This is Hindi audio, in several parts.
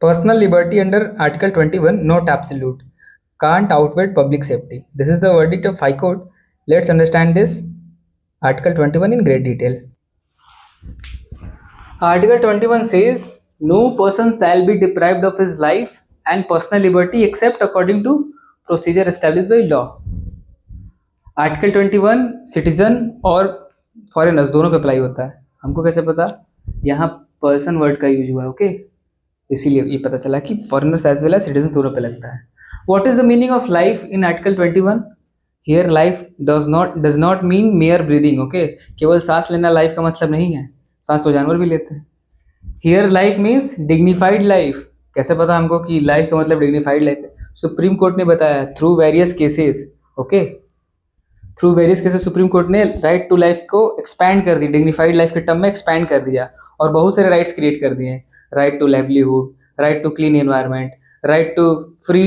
Personal liberty under Article 21, not absolute, can't outweigh public safety. This is the verdict of High Court. Let's understand this Article 21 in great detail. Article 21 says, no person shall be deprived of his life and personal liberty except according to procedure established by law. Article 21 citizen और फॉरेनर्स दोनों पे अप्लाई होता है. हमको कैसे पता? यहाँ पर्सन वर्ड का यूज हुआ है. ओके, इसीलिए ये पता चला कि foreigners as well as citizen दोनों पे लगता है. What is the meaning of life in article 21? Here life does not mean mere breathing. Okay, केवल सांस लेना लाइफ का मतलब नहीं है. सांस तो जानवर भी लेते हैं. Here life means dignified life. कैसे पता हमको कि लाइफ का मतलब डिग्निफाइड लाइफ है? सुप्रीम कोर्ट ने बताया through various cases. Okay, through various cases Supreme Court ने राइट टू लाइफ को एक्सपैंड कर दी, डिग्निफाइड लाइफ के टर्म में एक्सपैंड कर दिया और बहुत सारे राइट्स क्रिएट कर दिए. Right to livelihood, right to clean environment, right to free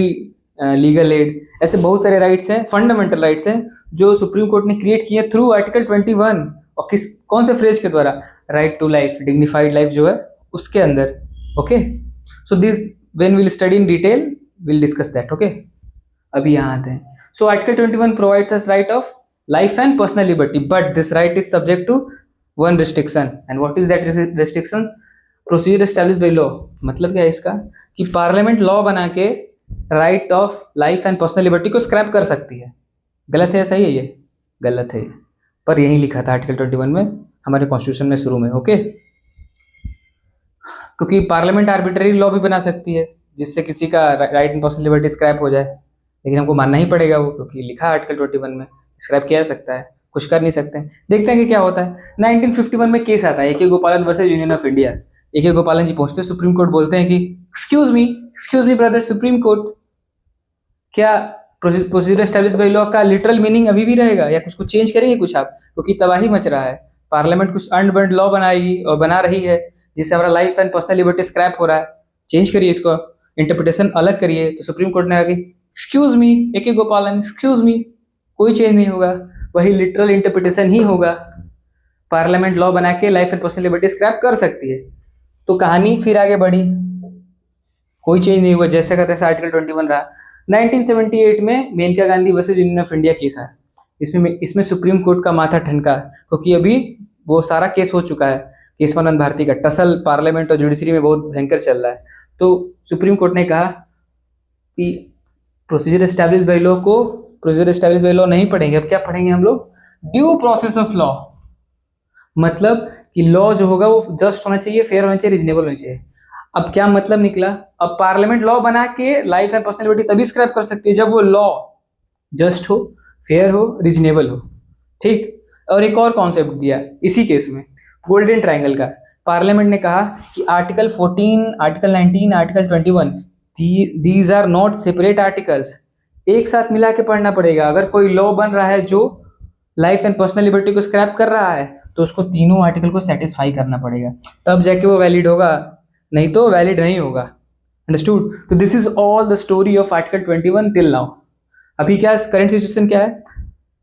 legal aid. ऐसे बहुत सारे राइट्स हैं, फंडामेंटल राइट्स हैं जो सुप्रीम कोर्ट ने क्रिएट किए थ्रू आर्टिकल 21. और कौन से फ्रेज के द्वारा? Right to life, dignified life जो है उसके अंदर. Okay, so this when will study in detail will discuss that. Okay, अभी यहाँ आते हैं. So Article 21 provides us right of life and personal liberty, but this right is subject to one restriction. And what is that restriction? Procedure established by law. मतलब क्या है इसका? कि पार्लियामेंट लॉ बना के right of life and personal liberty को स्क्रैप कर सकती है. गलत है? सही है? ये गलत है, पर यही लिखा था आर्टिकल 21 में हमारे कॉन्स्टिट्यूशन में शुरू में. ओके, क्योंकि पार्लियामेंट आर्बिट्ररी लॉ भी बना सकती है जिससे किसी का right and personal liberty scrap हो जाए, लेकिन हमको मानना ही पड़ेगा वो, क्योंकि लिखा आर्टिकल 21 में. स्क्रैप किया जा सकता है, कुछ कर नहीं सकते हैं. देखते हैं कि क्या होता है. 1951 में केस आता है ए के गोपालन वर्सेस यूनियन ऑफ इंडिया. ए के गोपालन जी पहुंचते हैं सुप्रीम कोर्ट, बोलते हैं कि excuse me brother supreme court, क्या प्रोसीजर एस्टैब्लिश बाय लॉ का लिटरल मीनिंग अभी भी रहेगा या कुछ चेंज करेंगे कुछ आप? क्योंकि तबाही मच रहा है. पार्लियामेंट कुछ अनबर्ड लॉ बनाएगी और बना रही है जिससे हमारा life and personal liberty scrap हो रहा है. चेंज करिए इसको, इंटरप्रिटेशन अलग करिए. तो सुप्रीम कोर्ट ने कहा कि एक्सक्यूज मी ए के गोपालन, एक्सक्यूज मी, कोई चेंज नहीं होगा, वही लिटरल इंटरप्रिटेशन ही होगा. पार्लियामेंट लॉ बना के life and personal liberty scrap कर सकती है. तो कहानी फिर आगे बढ़ी, कोई चेंज नहीं हुआ, जैसे का तैसा आर्टिकल 21 रहा. 1978 में Maneka Gandhi versus Union of India case है. इसमें सुप्रीम कोर्ट का माथा ठनका, क्योंकि अभी वो सारा केस हो चुका है. केशवानंद भारती का टसल पार्लियामेंट और जुडिशरी में बहुत भयंकर चल रहा है. तो सुप्रीम कोर्ट ने कहा कि प्रोसीजर एस्टैब्लिश बाय लॉ को प्रोसीजर एस्टैब्लिश बाय लॉ नहीं पढ़ेंगे. अब क्या पढ़ेंगे हम लोग? Due process of law. मतलब कि लॉ जो होगा वो जस्ट होना चाहिए, फेयर होना चाहिए, रीजनेबल होना चाहिए. अब क्या मतलब निकला? अब पार्लियामेंट लॉ बना के लाइफ एंड पर्सनल लिबर्टी तभी स्क्रैप कर सकती है जब वो लॉ जस्ट हो, फेयर हो, रीजनेबल हो. ठीक. और एक और कॉन्सेप्ट दिया इसी केस में, गोल्डन ट्रायंगल का. पार्लियामेंट ने कहा कि article 14, article 19, article 21 these are not separate articles. एक साथ मिला के पढ़ना पड़ेगा. अगर कोई लॉ बन रहा है जो लाइफ एंड पर्सनल लिबर्टी को स्क्रैप कर रहा है तो उसको तीनों आर्टिकल को सेटिस्फाई करना पड़ेगा, तब जाके वो वैलिड होगा, नहीं तो वैलिड नहीं होगा. अंडरस्टूड? तो this is all the story of article 21 till now. अभी क्या करंट सिचुएशन क्या है?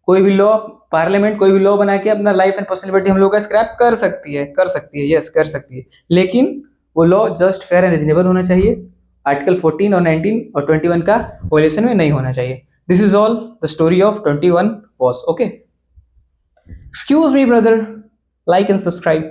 कोई भी लॉ, पार्लियामेंट कोई भी लॉ बना के अपना लाइफ एंड पर्सनल लिबर्टी हम लोग का स्क्रैप कर सकती है, यस कर सकती है, लेकिन वो law just fair and reasonable होना चाहिए. आर्टिकल 14 और 19 और 21 का वायलेशन में नहीं होना चाहिए. This is all the story of 21 was. Okay, excuse me brother, like and subscribe.